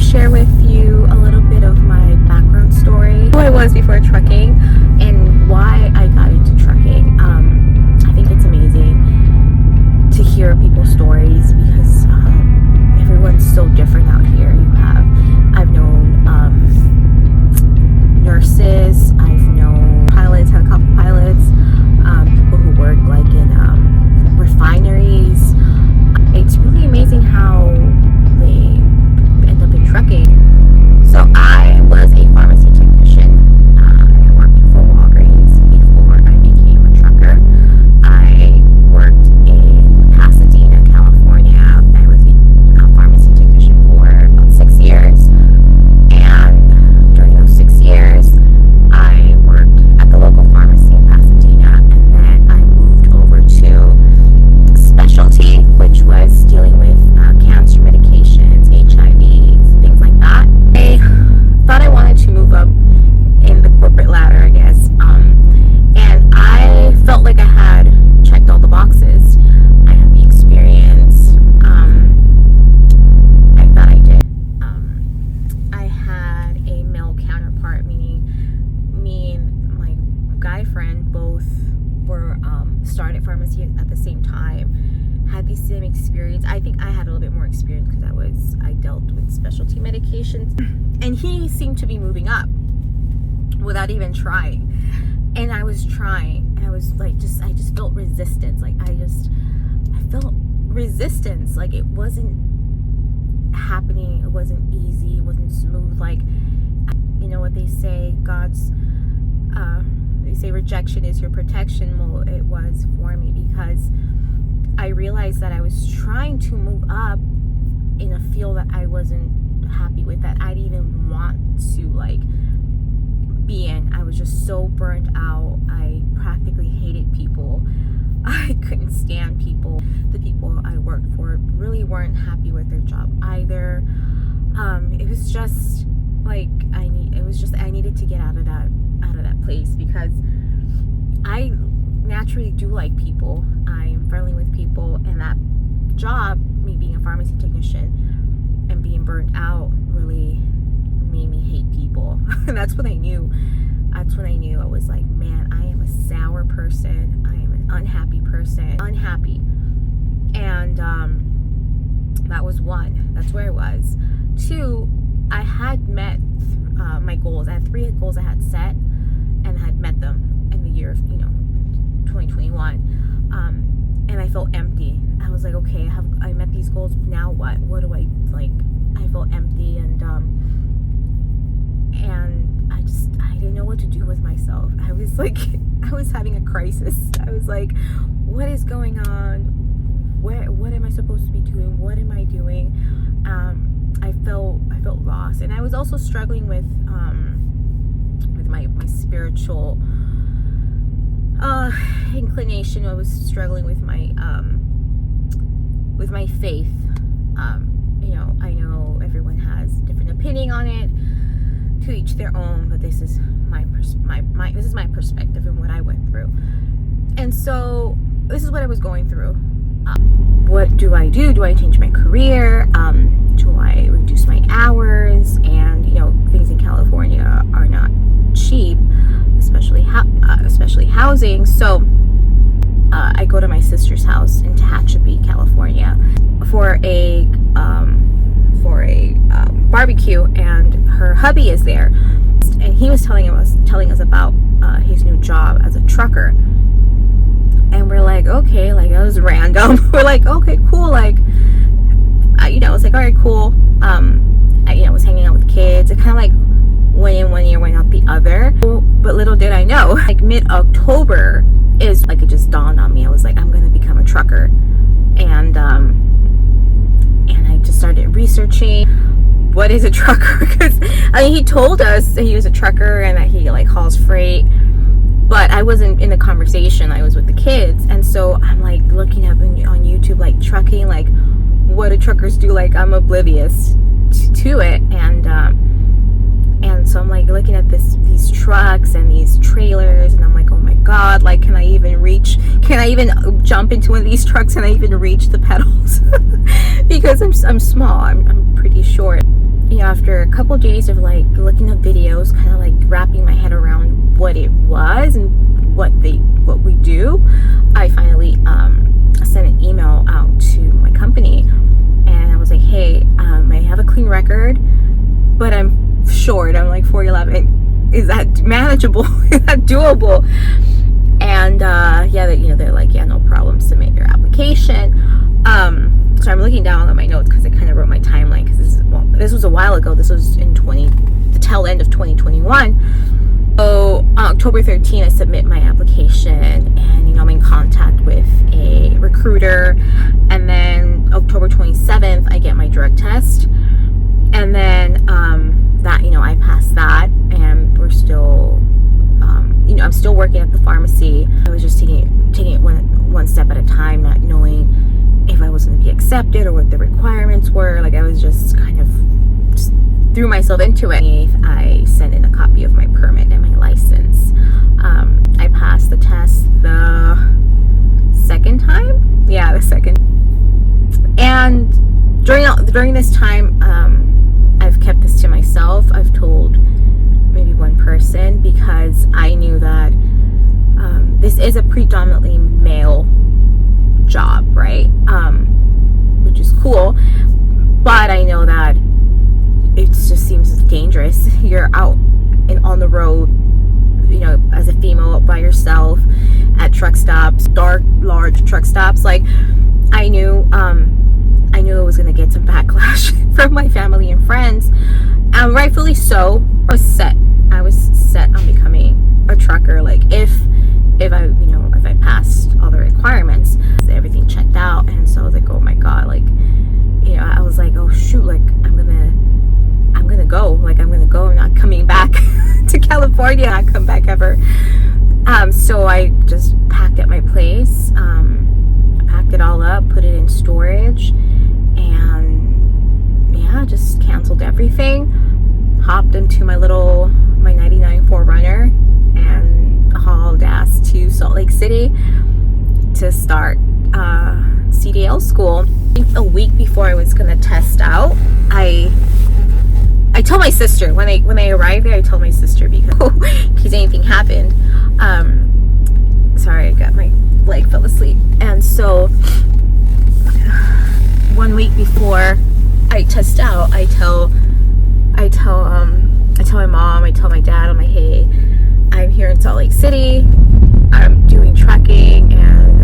share with you a little bit of my background story, who I was before trucking, and why I got into trucking. I think it's amazing to hear people's stories because everyone's so different out here. I've known nurses, I've known pilots, helicopter pilots, people who work like in refineries. It's really amazing how they end up in trucking. So I was a pharmacy technician, and I worked for Walgreens before I became a trucker. I worked in Pasadena, California. I was a pharmacy technician for about 6 years, and during those 6 years I worked at the local pharmacy in Pasadena, and then I moved over to specialty, which was dealing with cancer medications, HIVs, things like that. I thought I wanted to move up in the corporate ladder, I guess, and I felt like I had checked all the boxes. I had the experience. I thought I did. I had a male counterpart, meaning me and my guy friend both were started pharmacy at the same time, had the same experience. I think I had a little bit more experience because I dealt with specialty medications, and he seemed to be moving up without even trying, and I was trying, and I was like, I just felt resistance. Like I felt resistance. Like it wasn't happening. It wasn't easy. It wasn't smooth. Like, you know what they say, they say rejection is your protection. Well, it was for me because I realized that I was trying to move up in a field that I wasn't happy with, that I didn't even want to like be in. I was just so burnt out. I practically hated people. I couldn't stand people. The people I worked for really weren't happy with their job either. It was just like I needed to get out of that place because I naturally do like people. I am friendly with people, and that job, me being a pharmacy technician and being burnt out, really made me hate people. And that's when I knew. I was like, man, I am a sour person. I am an unhappy person. Unhappy. And that was one. That's where I was. Two, I had met my goals. I had 3 goals I had set, and I had met them in the year of 2021. And I felt empty. I was like, okay, I met these goals. Now what? What do I like? I felt empty, and I didn't know what to do with myself. I was like, I was having a crisis. I was like, what is going on? What am I supposed to be doing? What am I doing? I felt lost, and I was also struggling with my spiritual inclination. I was struggling with my faith. I know everyone has different opinion on it, to each their own, but this is my perspective and what I went through. And so this is what I was going through. What do I do? Do I change my career? Do I reduce my hours? And things in California are not cheap, especially housing. So I go to my sister's house in Tehachapi, California, for a barbecue, and her hubby is there, and he was telling us about his new job as a trucker. And we're like, okay, like that was random. We're like, okay, cool. Like, I was like, all right, cool. I was hanging out with kids. It kind of like went in one ear, went out the other. But little did I know, like mid-October is like, it just dawned on me. I was like, I'm gonna become a trucker, and I just started researching what is a trucker, because he told us that he was a trucker and that he like hauls freight. But I wasn't in the conversation. I was with the kids. And so I'm like looking up on YouTube, like trucking, like what do truckers do? Like I'm oblivious to it. And so I'm like looking at these trucks and these trailers, and I'm like, oh my God, like can I even jump into one of these trucks? Can I even reach the pedals? Because I'm small. I'm pretty short. after a couple of days of like looking at videos, kind of like wrapping my head around what it was and what we do, I finally sent an email out to my company, and I was like, hey, I have a clean record, but I'm short. I'm like 4'11". Is that manageable? Is that doable? And they're like, yeah, no problem, submit your application. So I'm looking down at my notes because I kind of wrote my timeline, because this was a while ago. This was in the tail end of 2021. So on October 13th, I submit my application, and I'm in contact with a recruiter. And then October 27th, I get my drug test, and then I passed that, and we're still, I'm still working at the pharmacy. I was just taking it one step at a time, not knowing if I was going to be accepted or what the requirements were. Like, I was just kind of just threw myself into it. I sent in a copy of my permit and my license. I passed the test the second time. Yeah, the second. And during this time, I've kept this to myself. I've told maybe one person, because I knew that this is a predominantly male job, right? Which is cool, but I know that it just seems dangerous. You're out and on the road, as a female by yourself at truck stops, dark, large truck stops. Like, I knew it was going to get some backlash from my family and friends, and rightfully so. I was set on becoming a trucker. Like, if I passed all the requirements, everything checked out. And so I was like, oh my god, like, I was like, oh shoot, like, I'm gonna go, like, I'm not coming back to California, not come back ever. So I just packed at my place, packed it all up, put it in storage, and just canceled everything, hopped into my 99 4Runner, and hauled ass to Salt Lake City to start CDL school. A week before I was gonna test out, I told my sister when I arrived there. I told my sister, because in case anything happened. Sorry, I got my leg fell asleep. And so 1 week before I test out, I tell my mom, I tell my dad, I'm like, hey, I'm here in Salt Lake City, I'm doing trucking, and